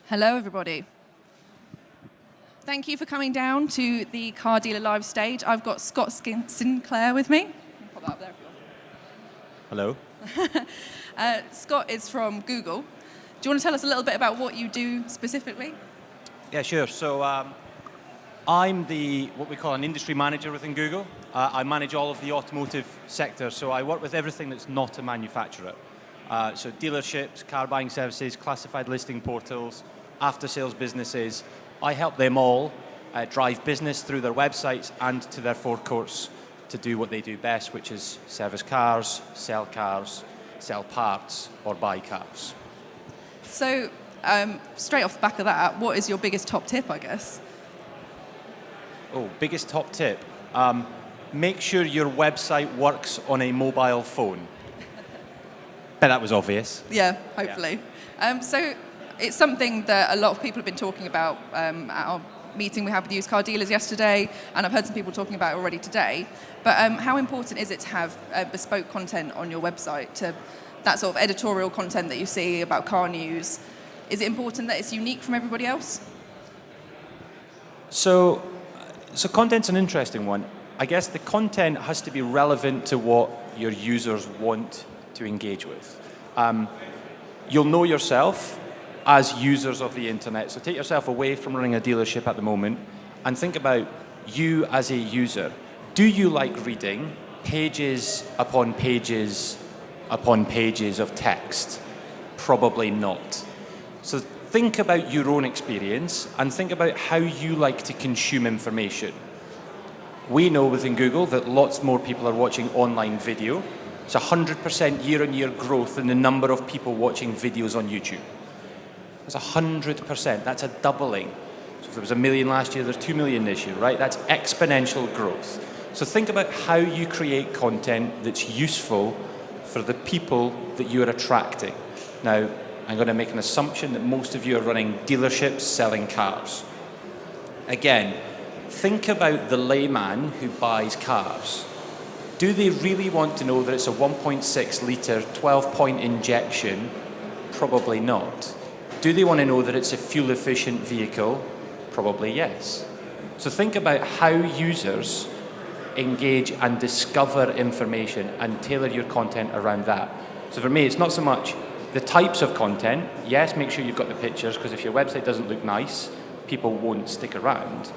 Hello, everybody. Thank you for coming down to the Car Dealer Live Stage. I've got Scott Sinclair with me. Pop that up there if you want. Hello. Scott is from Google. Do you want to tell us a little bit about what you do specifically? Yeah, sure. So I'm what we call an industry manager within Google. I manage all of the automotive sector, so I work with everything that's not a manufacturer. So dealerships, car buying services, classified listing portals, after-sales businesses. I help them all drive business through their websites and to their forecourts to do what they do best, which is service cars, sell parts, or buy cars. So, straight off the back of that, what is your biggest top tip, I guess? Oh, biggest top tip. Make sure your website works on a mobile phone. Bet that was obvious. Yeah, hopefully. Yeah. So it's something that a lot of people have been talking about at our meeting we had with used car dealers yesterday, and I've heard some people talking about it already today. But how important is it to have bespoke content on your website, that sort of editorial content that you see about car news? Is it important that it's unique from everybody else? So content's an interesting one. I guess the content has to be relevant to what your users want to engage with. You'll know yourself as users of the internet, so take yourself away from running a dealership at the moment and think about you as a user. Do you like reading pages upon pages upon pages of text? Probably not. So think about your own experience and think about how you like to consume information. We know within Google that lots more people are watching online video. It's 100% year-on-year growth in the number of people watching videos on YouTube. That's 100%. That's a doubling. So if there was 1 million last year, there's 2 million this year, right? That's exponential growth. So think about how you create content that's useful for the people that you are attracting. Now, I'm going to make an assumption that most of you are running dealerships selling cars. Again, think about the layman who buys cars. Do they really want to know that it's a 1.6 litre, 12-point injection? Probably not. Do they want to know that it's a fuel-efficient vehicle? Probably yes. So think about how users engage and discover information and tailor your content around that. So for me, it's not so much the types of content. Yes, make sure you've got the pictures, because if your website doesn't look nice, people won't stick around.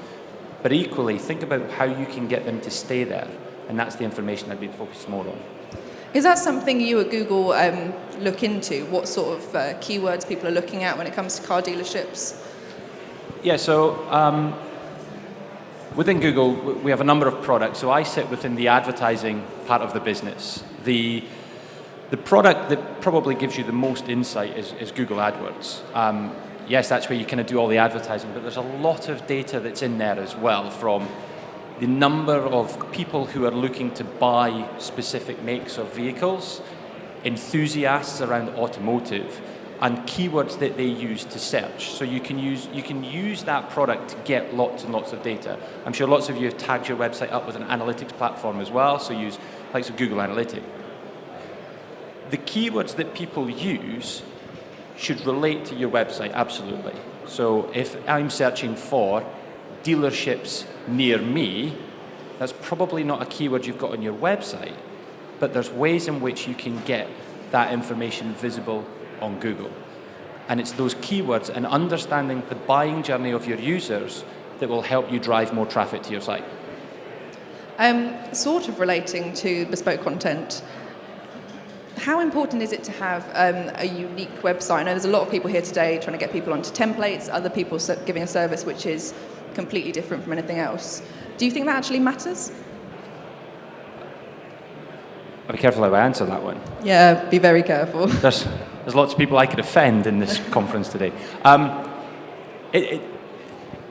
But equally, think about how you can get them to stay there. And that's the information I'd be focused more on. Is that something you at Google look into? What sort of keywords people are looking at when it comes to car dealerships? Yeah, so within Google, we have a number of products. So I sit within the advertising part of the business. The product that probably gives you the most insight is Google AdWords. Yes, that's where you kind of do all the advertising, but there's a lot of data that's in there as well, from the number of people who are looking to buy specific makes of vehicles, enthusiasts around automotive, and keywords that they use to search. So you can use that product to get lots and lots of data. I'm sure lots of you have tagged your website up with an analytics platform as well, so use likes of Google Analytics. The keywords that people use should relate to your website, absolutely. So if I'm searching for dealerships near me, that's probably not a keyword you've got on your website, but there's ways in which you can get that information visible on Google. And it's those keywords and understanding the buying journey of your users that will help you drive more traffic to your site. Sort of relating to bespoke content, how important is it to have a unique website? I know there's a lot of people here today trying to get people onto templates, other people giving a service which is completely different from anything else. Do you think that actually matters? I'll be careful how I answer that one. Yeah, be very careful. There's lots of people I could offend in this conference today.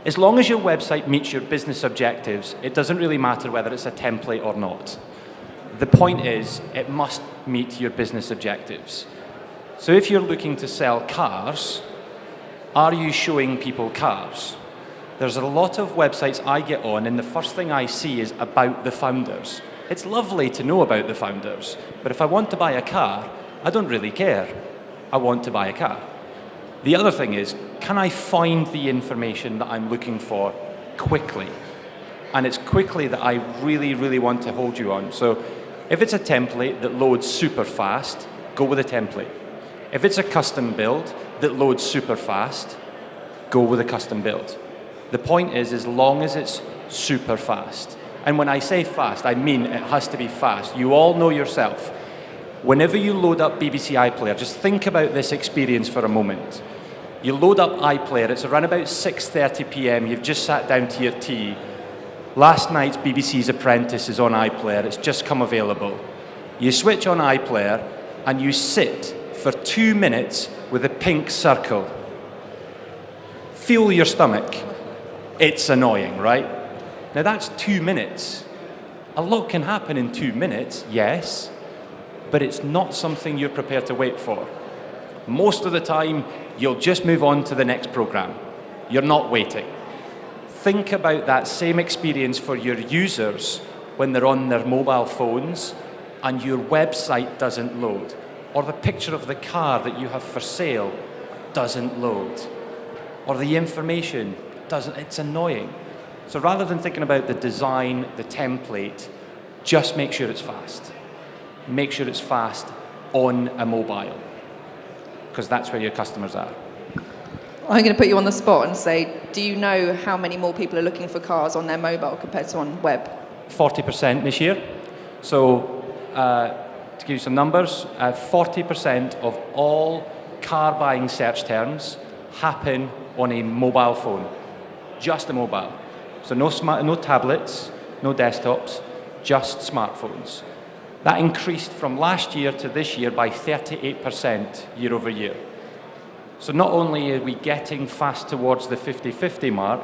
As long as your website meets your business objectives, it doesn't really matter whether it's a template or not. The point is, it must meet your business objectives. So if you're looking to sell cars, are you showing people cars? There's a lot of websites I get on, and the first thing I see is about the founders. It's lovely to know about the founders, but if I want to buy a car, I don't really care. I want to buy a car. The other thing is, can I find the information that I'm looking for quickly? And it's quickly that I really, really want to hold you on. So if it's a template that loads super fast, go with a template. If it's a custom build that loads super fast, go with a custom build. The point is, as long as it's super fast. And when I say fast, I mean it has to be fast. You all know yourself. Whenever you load up BBC iPlayer, just think about this experience for a moment. You load up iPlayer, it's around about 6:30 p.m, you've just sat down to your tea. Last night's BBC's Apprentice is on iPlayer, it's just come available. You switch on iPlayer and you sit for 2 minutes with a pink circle. Feel your stomach. It's annoying, right? Now that's 2 minutes. A lot can happen in 2 minutes, yes, but it's not something you're prepared to wait for. Most of the time, you'll just move on to the next program. You're not waiting. Think about that same experience for your users when they're on their mobile phones and your website doesn't load, or the picture of the car that you have for sale doesn't load, or the information doesn't, it's annoying. So rather than thinking about the design, the template, just make sure it's fast. Make sure it's fast on a mobile, because that's where your customers are. I'm going to put you on the spot and say, do you know how many more people are looking for cars on their mobile compared to on web? 40% this year. So to give you some numbers, 40% of all car buying search terms happen on a mobile phone, just a mobile. So no tablets, no desktops, just smartphones. That increased from last year to this year by 38% year over year. So not only are we getting fast towards the 50-50 mark,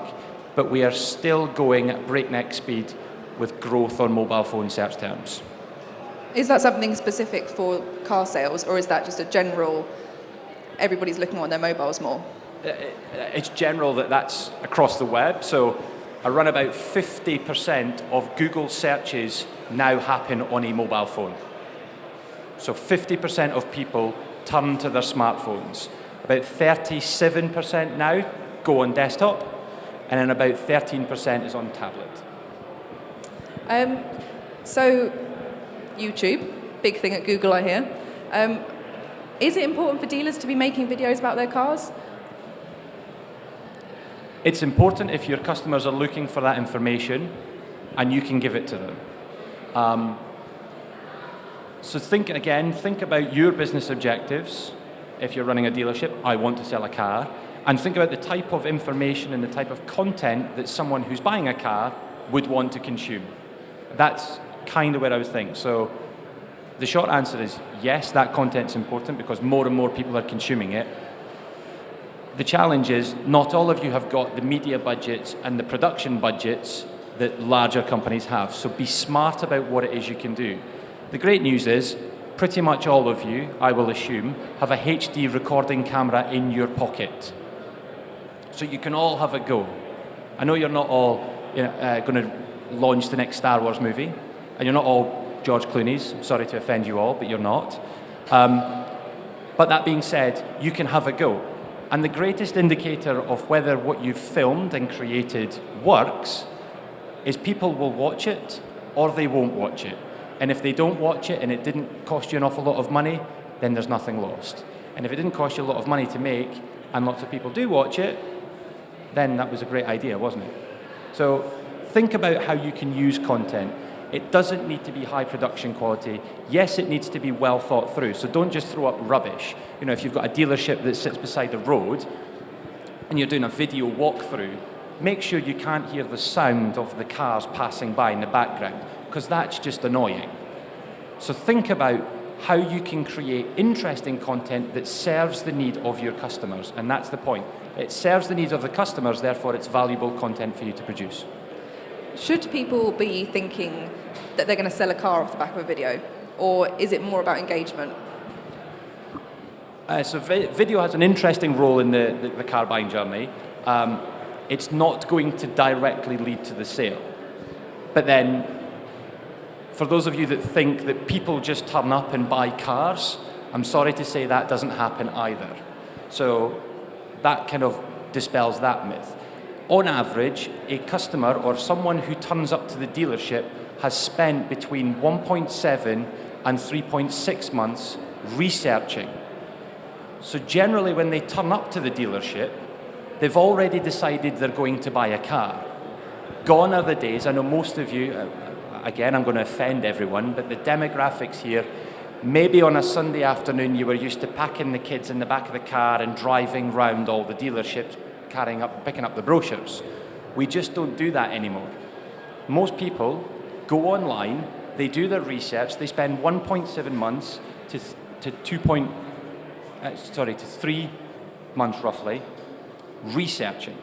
but we are still going at breakneck speed with growth on mobile phone search terms. Is that something specific for car sales, or is that just a general, everybody's looking on their mobiles more? It's general that's across the web. So around about 50% of Google searches now happen on a mobile phone. So 50% of people turn to their smartphones. About 37% now go on desktop, and then about 13% is on tablet. So YouTube, big thing at Google, I hear. Is it important for dealers to be making videos about their cars? It's important if your customers are looking for that information and you can give it to them. So think about your business objectives. If you're running a dealership, I want to sell a car. And think about the type of information and the type of content that someone who's buying a car would want to consume. That's kind of where I was thinking. So the short answer is yes, that content's important because more and more people are consuming it. The challenge is not all of you have got the media budgets and the production budgets that larger companies have. So be smart about what it is you can do. The great news is pretty much all of you, I will assume, have a HD recording camera in your pocket. So you can all have a go. I know you're not all going to launch the next Star Wars movie, and you're not all George Clooney's. Sorry to offend you all, but you're not. But that being said, you can have a go. And the greatest indicator of whether what you've filmed and created works is people will watch it or they won't watch it. And if they don't watch it and it didn't cost you an awful lot of money, then there's nothing lost. And if it didn't cost you a lot of money to make and lots of people do watch it, then that was a great idea, wasn't it? So think about how you can use content. It doesn't need to be high production quality. Yes, it needs to be well thought through. So don't just throw up rubbish. You know, if you've got a dealership that sits beside the road and you're doing a video walkthrough, make sure you can't hear the sound of the cars passing by in the background, because that's just annoying. So think about how you can create interesting content that serves the need of your customers, and that's the point. It serves the needs of the customers, therefore it's valuable content for you to produce. Should people be thinking that they're going to sell a car off the back of a video, or is it more about engagement? So video has an interesting role in the car buying journey. It's not going to directly lead to the sale. But then, for those of you that think that people just turn up and buy cars, I'm sorry to say that doesn't happen either. So that kind of dispels that myth. On average, a customer or someone who turns up to the dealership has spent between 1.7 and 3.6 months researching. So generally when they turn up to the dealership, they've already decided they're going to buy a car. Gone are the days, I know most of you, again I'm going to offend everyone, but the demographics here, maybe on a Sunday afternoon you were used to packing the kids in the back of the car and driving round all the dealerships, picking up the brochures. We just don't do that anymore. Most people go online, they do their research, they spend 1.7 months to 3 months roughly researching.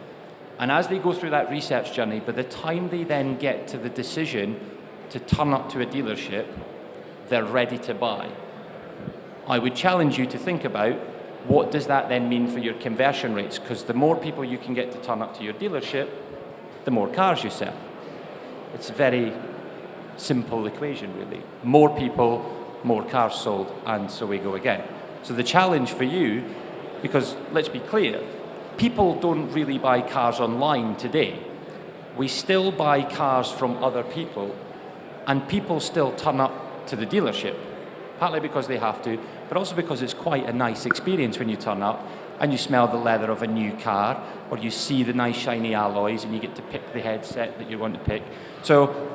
And as they go through that research journey, by the time they then get to the decision to turn up to a dealership, they're ready to buy. I would challenge you to think about what does that then mean for your conversion rates, because the more people you can get to turn up to your dealership, the more cars you sell. It's a very simple equation, really. More people, more cars sold, and so we go again. So the challenge for you, because let's be clear, people don't really buy cars online today. We still buy cars from other people, and people still turn up to the dealership, partly because they have to, but also because it's quite a nice experience when you turn up and you smell the leather of a new car, or you see the nice shiny alloys and you get to pick the headset that you want to pick. So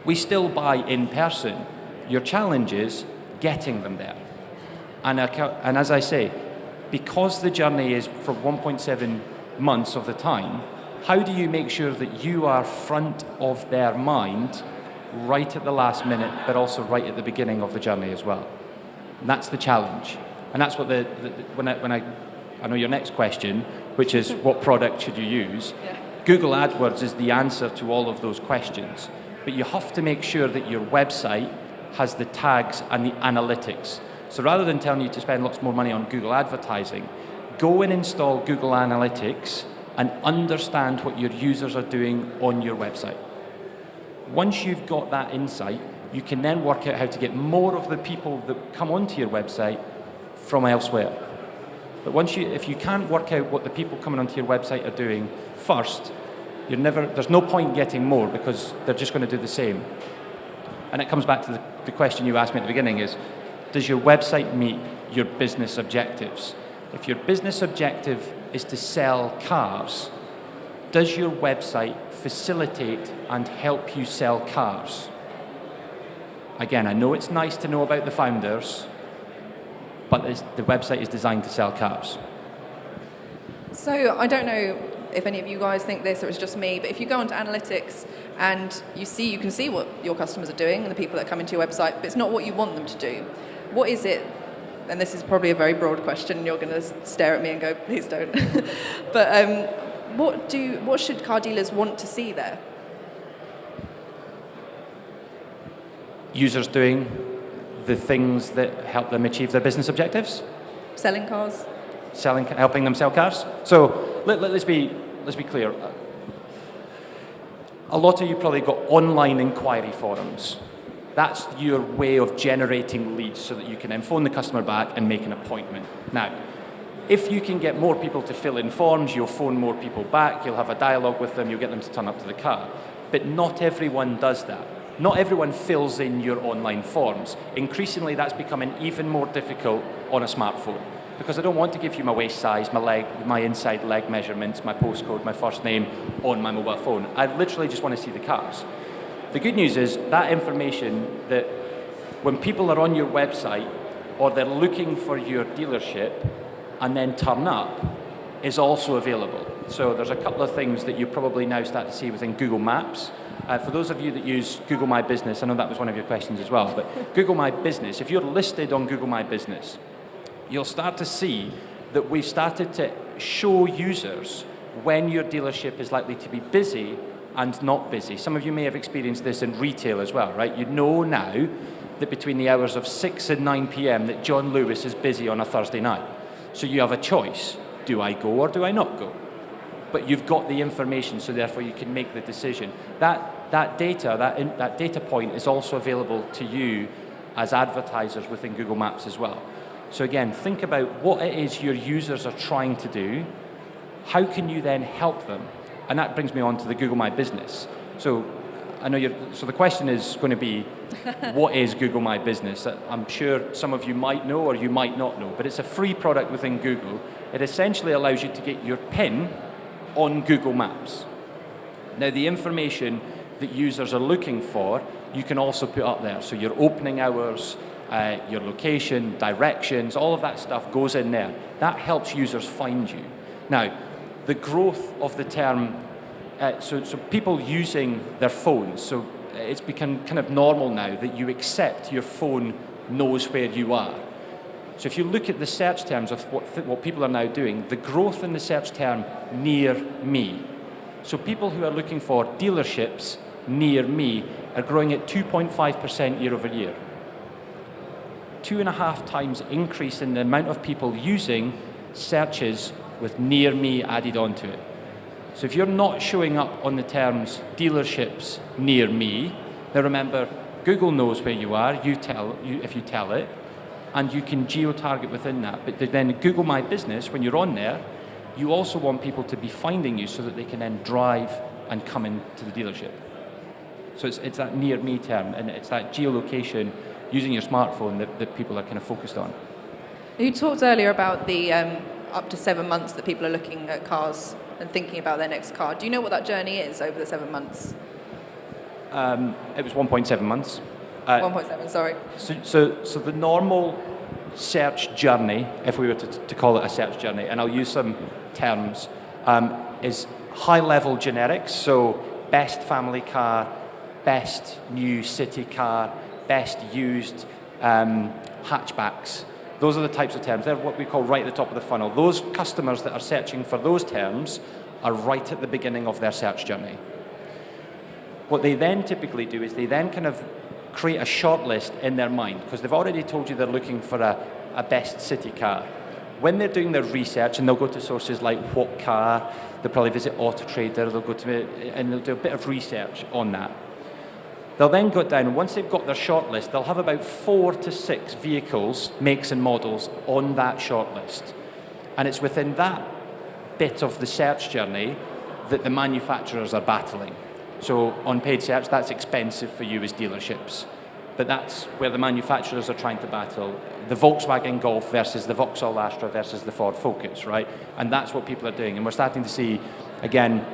we still buy in person. Your challenge is getting them there. And as I say, because the journey is for 1.7 months of the time, how do you make sure that you are front of their mind right at the last minute, but also right at the beginning of the journey as well? And that's the challenge. And that's what when I know your next question, which is what product should you use? Yeah. Google AdWords is the answer to all of those questions. But you have to make sure that your website has the tags and the analytics. So rather than telling you to spend lots more money on Google advertising, go and install Google Analytics and understand what your users are doing on your website. Once you've got that insight, you can then work out how to get more of the people that come onto your website from elsewhere. But if you can't work out what the people coming onto your website are doing first, there's no point getting more, because they're just going to do the same. And it comes back to the question you asked me at the beginning is, does your website meet your business objectives? If your business objective is to sell cars, does your website facilitate and help you sell cars? Again, I know it's nice to know about the founders, but the website is designed to sell cars. So I don't know if any of you guys think this or it's just me, but if you go onto analytics and you can see what your customers are doing and the people that come into your website, but it's not what you want them to do. What is it? And this is probably a very broad question, and you're going to stare at me and go, please don't. But what should car dealers want to see there? Users doing the things that help them achieve their business objectives. Selling cars. Helping them sell cars. So let's be clear. A lot of you probably got online inquiry forums. That's your way of generating leads so that you can then phone the customer back and make an appointment. Now, if you can get more people to fill in forms, you'll phone more people back, you'll have a dialogue with them, you'll get them to turn up to the car. But not everyone does that. Not everyone fills in your online forms. Increasingly, that's becoming even more difficult on a smartphone, because I don't want to give you my waist size, my inside leg measurements, my postcode, my first name on my mobile phone. I literally just want to see the cars. The good news is that information, that when people are on your website or they're looking for your dealership and then turn up, is also available. So there's a couple of things that you probably now start to see within Google Maps. For those of you that use Google My Business, I know that was one of your questions as well, but Google My Business, if you're listed on Google My Business, you'll start to see that we've started to show users when your dealership is likely to be busy and not busy. Some of you may have experienced this in retail as well, right? You know now that between the hours of 6 and 9 p.m. that John Lewis is busy on a Thursday night. So you have a choice. Do I go or do I not go? But you've got the information, so therefore you can make the decision. That data point is also available to you as advertisers within Google Maps as well. So again, think about what it is your users are trying to do. How can you then help them? And that brings me on to the Google My Business. So I know so the question is going to be, what is Google My Business? I'm sure some of you might know or you might not know, but it's a free product within Google. It essentially allows you to get your PIN on Google Maps. Now, the information that users are looking for, you can also put up there. So your opening hours, your location, directions, all of that stuff goes in there. That helps users find you. Now, the growth of the term, so people using their phones, so it's become kind of normal now that you accept your phone knows where you are. So if you look at the search terms of what people are now doing, the growth in the search term near me. So people who are looking for dealerships near me are growing at 2.5% year over year. 2.5 times increase in the amount of people using searches with near me added onto it. So if you're not showing up on the terms dealerships near me, now remember, Google knows where you are, if you tell it, and you can geo-target within that. But then Google My Business, when you're on there, you also want people to be finding you so that they can then drive and come into the dealership. So it's that near me term, and it's that geolocation using your smartphone that people are kind of focused on. You talked earlier about the up to 7 months that people are looking at cars and thinking about their next car. Do you know what that journey is over the 7 months? It was 1.7 months. 1.7, sorry. So the normal search journey, if we were to call it a search journey, and I'll use some terms, is high-level generics, so best family car, best new city car, best used hatchbacks. Those are the types of terms. They're what we call right at the top of the funnel. Those customers that are searching for those terms are right at the beginning of their search journey. What they then typically do is they then kind of create a shortlist in their mind, because they've already told you they're looking for a best city car. When they're doing their research, and they'll go to sources like What Car, they'll probably visit Auto Trader, and they'll do a bit of research on that. They'll then go down, and once they've got their shortlist, they'll have about 4 to 6 vehicles, makes and models on that shortlist. And it's within that bit of the search journey that the manufacturers are battling. So on paid search, that's expensive for you as dealerships. But that's where the manufacturers are trying to battle. The Volkswagen Golf versus the Vauxhall Astra versus the Ford Focus, right? And that's what people are doing. And we're starting to see, again,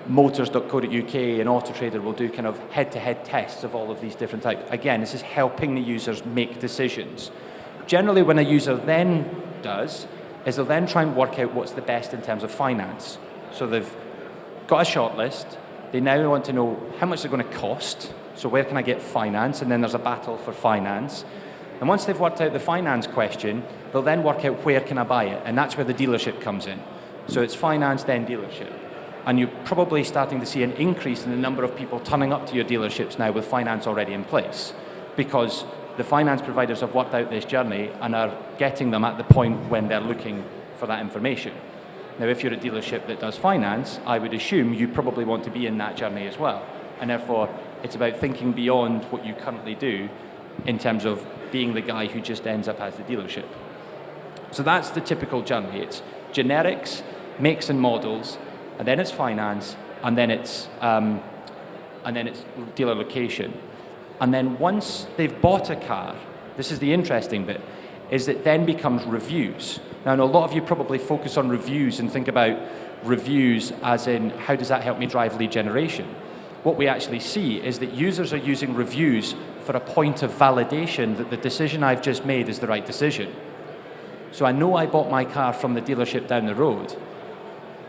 motors.co.uk and Auto Trader will do kind of head-to-head tests of all of these different types. Again, this is helping the users make decisions. Generally, when a user then does, is they'll then try and work out what's the best in terms of finance. So they've got a shortlist. They now want to know how much they're going to cost. So where can I get finance? And then there's a battle for finance. And once they've worked out the finance question, they'll then work out where can I buy it? And that's where the dealership comes in. So it's finance, then dealership. And you're probably starting to see an increase in the number of people turning up to your dealerships now with finance already in place, because the finance providers have worked out this journey and are getting them at the point when they're looking for that information. Now, if you're a dealership that does finance, I would assume you probably want to be in that journey as well. And therefore, it's about thinking beyond what you currently do in terms of being the guy who just ends up as the dealership. So that's the typical journey. It's generics, makes and models, and then it's finance, and then it's dealer location. And then once they've bought a car, this is the interesting bit, is it then becomes reviews. Now, I know a lot of you probably focus on reviews and think about reviews as in, how does that help me drive lead generation? What we actually see is that users are using reviews for a point of validation that the decision I've just made is the right decision. So I know I bought my car from the dealership down the road,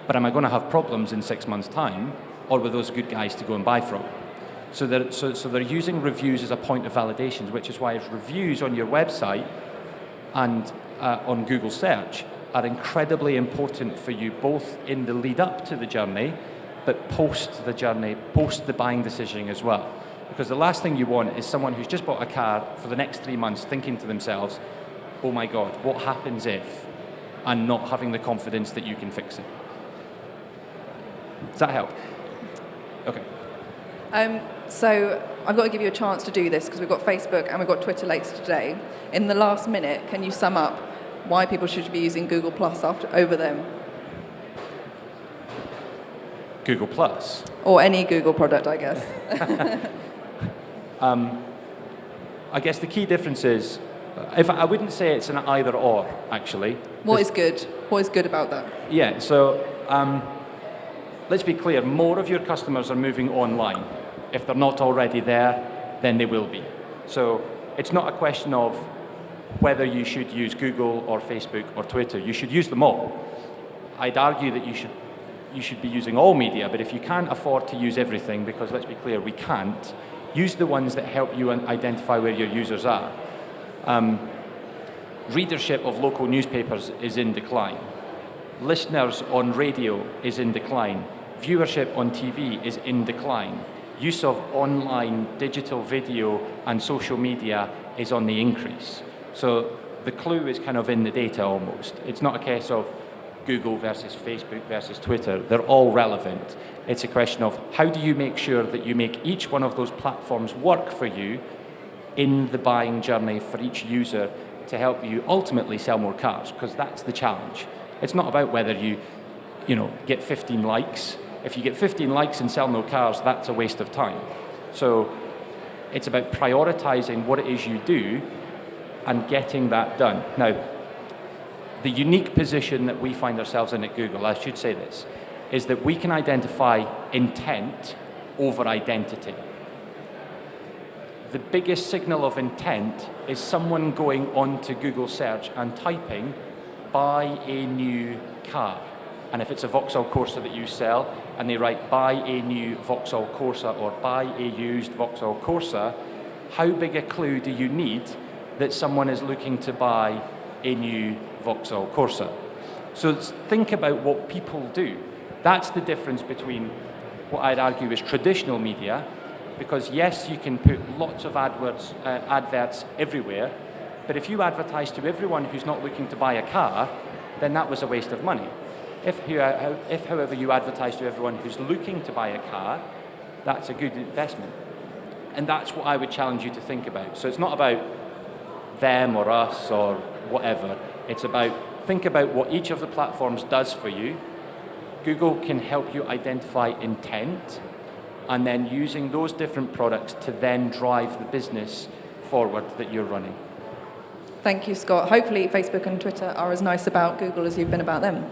but am I going to have problems in 6 months' time, or were those good guys to go and buy from? So they're using reviews as a point of validation, which is why reviews on your website and on Google search are incredibly important for you, both in the lead up to the journey, but post the journey, post the buying decision as well. Because the last thing you want is someone who's just bought a car for the next 3 months thinking to themselves, oh my God, what happens if? And not having the confidence that you can fix it. Does that help? Okay. So I've got to give you a chance to do this because we've got Facebook and we've got Twitter later today. In the last minute, can you sum up why people should be using Google Plus over them? Google Plus. Or any Google product, I guess. I guess the key difference is, I wouldn't say it's an either or, actually. What is good? What is good about that? Yeah, so let's be clear, more of your customers are moving online. If they're not already there, then they will be. So it's not a question of whether you should use Google or Facebook or Twitter. You should use them all. I'd argue that you should be using all media, but if you can't afford to use everything, because let's be clear, we can't, use the ones that help you identify where your users are. Readership of local newspapers is in decline. Listeners on radio is in decline. Viewership on TV is in decline. Use of online digital video and social media is on the increase. So the clue is kind of in the data almost. It's not a case of Google versus Facebook versus Twitter. They're all relevant. It's a question of how do you make sure that you make each one of those platforms work for you in the buying journey for each user to help you ultimately sell more cars, because that's the challenge. It's not about whether you get 15 likes. If you get 15 likes and sell no cars, that's a waste of time. So it's about prioritizing what it is you do and getting that done. Now, the unique position that we find ourselves in at Google, I should say this, is that we can identify intent over identity. The biggest signal of intent is someone going onto Google search and typing, buy a new car. And if it's a Vauxhall Corsa that you sell, and they write, buy a new Vauxhall Corsa or buy a used Vauxhall Corsa, how big a clue do you need that someone is looking to buy a new Vauxhall Corsa? So think about what people do. That's the difference between what I'd argue is traditional media, because yes, you can put lots of adverts everywhere, but if you advertise to everyone who's not looking to buy a car, then that was a waste of money. If, however, you advertise to everyone who's looking to buy a car, that's a good investment. And that's what I would challenge you to think about. So it's not about them or us or whatever. It's about, think about what each of the platforms does for you. Google can help you identify intent, and then using those different products to then drive the business forward that you're running. Thank you, Scott. Hopefully Facebook and Twitter are as nice about Google as you've been about them.